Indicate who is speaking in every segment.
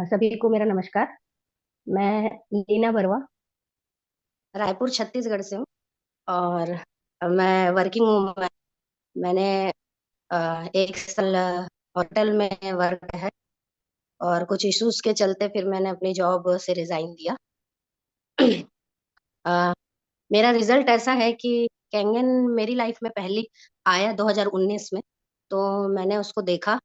Speaker 1: सभी को मेरा नमस्कार। मैं लीना बरवा रायपुर छत्तीसगढ़ से हूँ। और मैं वर्किंग हूँ। मैंने 1 साल होटल में वर्क है, और कुछ इश्यूज के चलते फिर मैंने अपनी जॉब से रिजाइन दिया। अ, मेरा रिजल्ट ऐसा है कि कैंगन मेरी लाइफ में पहली आया 2019 में। तो मैंने उसको देखा,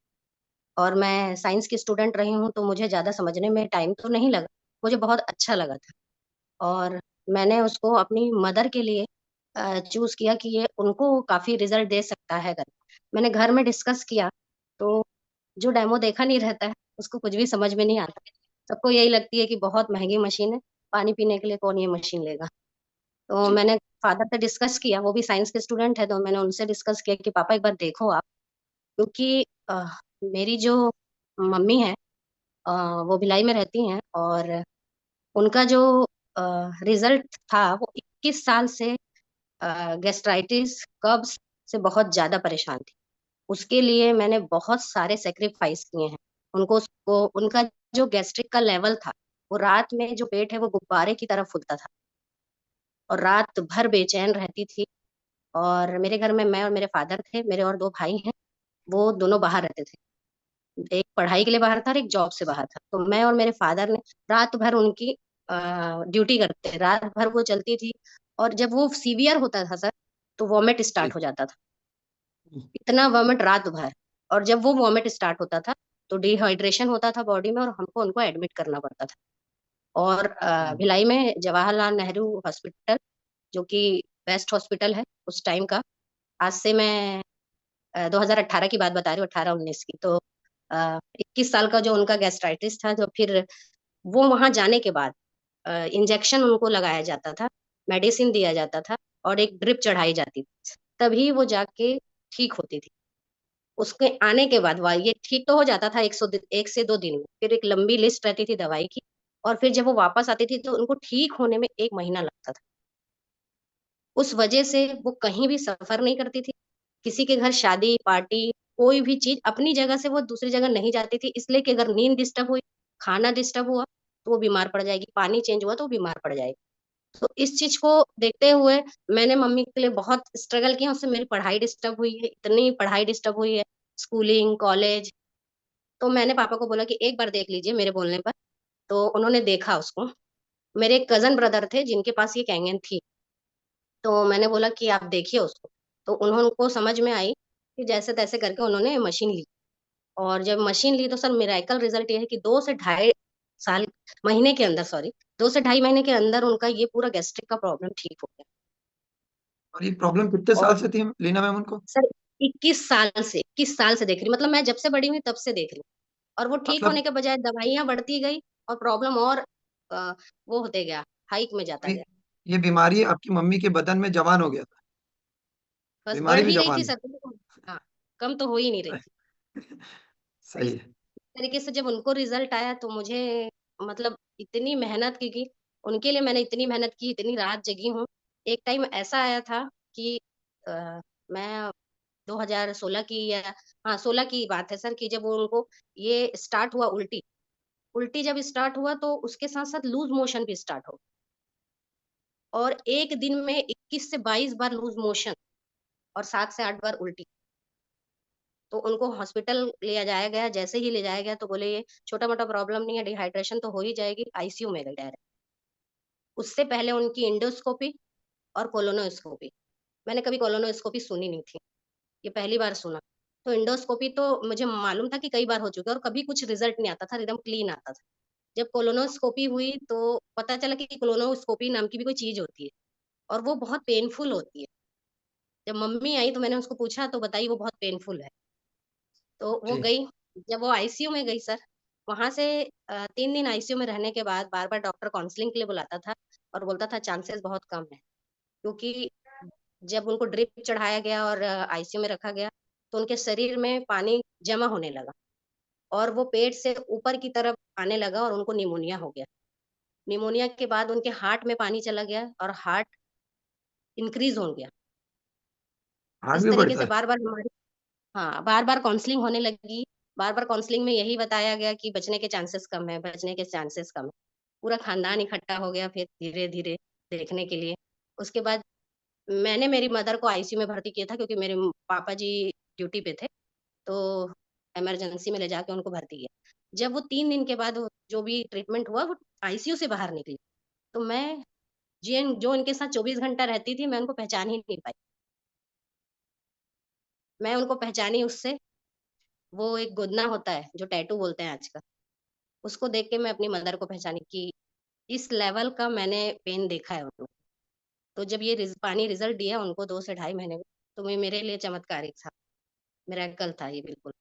Speaker 1: और मैं साइंस की स्टूडेंट रही हूँ, तो मुझे ज़्यादा समझने में टाइम तो नहीं लगा। मुझे बहुत अच्छा लगा था, और मैंने उसको अपनी मदर के लिए चूज किया कि ये उनको काफी रिजल्ट दे सकता है। अगर मैंने घर में डिस्कस किया, तो जो डेमो देखा नहीं रहता है उसको कुछ भी समझ में नहीं आता। सबको यही लगती है कि बहुत महंगी मशीन है, पानी पीने के लिए कौन ये मशीन लेगा। तो
Speaker 2: जी।
Speaker 1: मैंने फादर से डिस्कस किया, वो भी साइंस के स्टूडेंट है, तो मैंने उनसे डिस्कस किया कि पापा एक बार देखो आप। क्योंकि मेरी जो मम्मी है, अ, वो भिलाई में रहती हैं, और उनका जो रिजल्ट था, वो 21 साल से गैस्ट्राइटिस कब्ज से बहुत ज्यादा परेशान थी। उसके लिए मैंने बहुत सारे सेक्रीफाइस किए हैं। उसको उनका जो गैस्ट्रिक का लेवल था, वो रात में जो पेट है वो गुब्बारे की तरह फूलता था, और रात भर बेचैन रहती थी। और मेरे घर में मैं और मेरे फादर थे, मेरे और 2 भाई हैं, वो दोनों बाहर रहते थे। एक पढ़ाई के लिए बाहर था और एक जॉब से बाहर था। तो मैं और मेरे फादर ने रात भर उनकी ड्यूटी करते, रात भर वो चलती थी। और जब वो सीवियर होता था सर, तो वॉमिट
Speaker 2: जी।
Speaker 1: स्टार्ट हो जाता था। इतना वॉमिट रात भर। और जब वो वॉमिट स्टार्ट होता था, तो डिहाइड्रेशन होता था बॉडी में, और हमको उनको एडमिट करना पड़ता था। और
Speaker 2: हम्म।
Speaker 1: भिलाई में जवाहरलाल नेहरू हॉस्पिटल, जो कि बेस्ट हॉस्पिटल है उस टाइम का। आज से मैं 2018 की बात बता रही हूँ, 18-19 की। तो 21 साल का जो उनका गैस्ट्राइटिस था, तो फिर वो वहां जाने के बाद इंजेक्शन उनको लगाया जाता था, मेडिसिन दिया जाता था, और एक ड्रिप चढ़ाई जाती थी, तभी वो जाके ठीक होती थी। उसके आने के बाद ये ठीक तो हो जाता था 1 से 2 दिन में, फिर एक लंबी लिस्ट रहती थी दवाई की। और फिर जब वो वापस आती थी, तो उनको ठीक होने में 1 महीना लगता था। उस वजह से वो कहीं भी सफर नहीं करती थी, किसी के घर शादी पार्टी, कोई भी चीज अपनी जगह से वो दूसरी जगह नहीं जाती थी, इसलिए कि अगर नींद डिस्टर्ब हुई, खाना डिस्टर्ब हुआ, तो वो बीमार पड़ जाएगी, पानी चेंज हुआ तो वो बीमार पड़ जाएगी। तो इस चीज को देखते हुए मैंने मम्मी के लिए बहुत स्ट्रगल किया। उससे मेरी पढ़ाई डिस्टर्ब हुई है, इतनी पढ़ाई डिस्टर्ब हुई है, स्कूलिंग कॉलेज। तो मैंने पापा को बोला कि एक बार देख लीजिए मेरे बोलने पर। तो उन्होंने देखा उसको। मेरे एक कजन ब्रदर थे जिनके पास ये कैंगन थी, तो मैंने बोला कि आप देखिए उसको। तो उनको समझ में आई, कि जैसे तैसे करके उन्होंने मशीन ली। और जब मशीन ली, तो सर मिराकल रिजल्ट ये है कि 2 से ढाई महीने के अंदर, सॉरी, 2 से ढाई महीने के अंदर उनका ये पूरा गैस्ट्रिक का प्रॉब्लम ठीक हो गया।
Speaker 2: और ये प्रॉब्लम कितने
Speaker 1: और
Speaker 2: साल से थी लीना मैम उनको?
Speaker 1: सर 21 साल से देख रही, मतलब मैं जब से बड़ी हुई तब से देख रही। और वो ठीक
Speaker 2: मतलब
Speaker 1: होने के बजाय दवाइयां बढ़ती गई, और प्रॉब्लम और अ, वो होते गया, हाइक में जाता
Speaker 2: ये
Speaker 1: गया।
Speaker 2: ये बीमारी आपकी मम्मी के बदन में जवान हो गया था।
Speaker 1: बस बढ़
Speaker 2: बीमारी भी
Speaker 1: ही रही थी
Speaker 2: जवान
Speaker 1: सर। हाँ, कम तो हो ही नहीं रही
Speaker 2: है।
Speaker 1: थी। तो
Speaker 2: सही
Speaker 1: इस
Speaker 2: है।
Speaker 1: तरीके से जब उनको रिजल्ट आया, तो मुझे, मतलब इतनी मेहनत की उनके लिए मैंने इतनी मेहनत की, इतनी रात जगी हूँ। एक टाइम ऐसा आया था कि मैं 2016 की, या हाँ 16 की बात है सर, कि जब वो उनको ये स्टार्ट हुआ उल्टी। उल्टी जब स्टार्ट हुआ, तो उसके साथ साथ लूज मोशन भी स्टार्ट हो। और एक दिन में 21 से 22 बार लूज मोशन, और 7 से 8 बार उल्टी। तो उनको हॉस्पिटल ले जाया गया। जैसे ही ले जाया गया, तो बोले ये छोटा मोटा प्रॉब्लम नहीं है, डिहाइड्रेशन तो हो ही जाएगी, आईसीयू में गए डायरेक्ट। उससे पहले उनकी इंडोस्कोपी और कोलोनोस्कोपी। मैंने कभी कोलोनोस्कोपी सुनी नहीं थी, ये पहली बार सुना। तो इंडोस्कोपी तो मुझे मालूम था कि कई बार हो चुका है, और कभी कुछ रिजल्ट नहीं आता था, एकदम क्लीन आता था। जब कोलोनोस्कोपी हुई, तो पता चला कि कोलोनोस्कोपी नाम की भी कोई चीज होती है, और वो बहुत पेनफुल होती है। जब मम्मी आई, तो मैंने उसको पूछा, तो बताई वो बहुत पेनफुल है। तो वो
Speaker 2: जी।
Speaker 1: गई। जब वो आईसीयू में गई सर, वहां से 3 दिन आईसीयू में रहने के बाद बार बार डॉक्टर काउंसलिंग के लिए बुलाता था, और बोलता था चांसेस बहुत कम है। क्योंकि जब उनको ड्रिप चढ़ाया गया और आईसीयू में रखा गया, तो उनके शरीर में पानी जमा होने लगा, और वो पेट से ऊपर की तरफ आने लगा, और उनको निमोनिया हो गया। निमोनिया के बाद उनके हार्ट में पानी चला गया, और हार्ट इंक्रीज हो गया।
Speaker 2: हार्ट
Speaker 1: इस
Speaker 2: भी
Speaker 1: तरीके
Speaker 2: बढ़ता
Speaker 1: से
Speaker 2: है?
Speaker 1: बार बार हमारी, हाँ, बार बार काउंसलिंग होने लगी। बार बार काउंसलिंग में यही बताया गया कि बचने के चांसेस कम है, बचने के चांसेस कम है। पूरा खानदान इकट्ठा हो गया फिर धीरे धीरे देखने के लिए। उसके बाद मैंने मेरी मदर को आईसीयू में भर्ती किया था, क्योंकि मेरे पापा जी ड्यूटी पे थे, तो इमरजेंसी में ले जाके उनको भर्ती किया। जब वो 3 दिन के बाद जो भी ट्रीटमेंट हुआ, वो आईसीयू से बाहर निकली, तो मैं जिन जो इनके साथ 24 घंटा रहती थी, मैं उनको पहचान ही नहीं पाई। मैं उनको पहचानी उससे, वो एक गोदना होता है जो टैटू बोलते हैं आजकल, उसको देख के मैं अपनी मदर को पहचानी कि इस लेवल का मैंने पेन देखा है उनको। तो जब ये पानी रिजल्ट दिया उनको 2 से ढाई महीने में, तो मेरे लिए चमत्कारिक था, मिरेकल था ये बिल्कुल।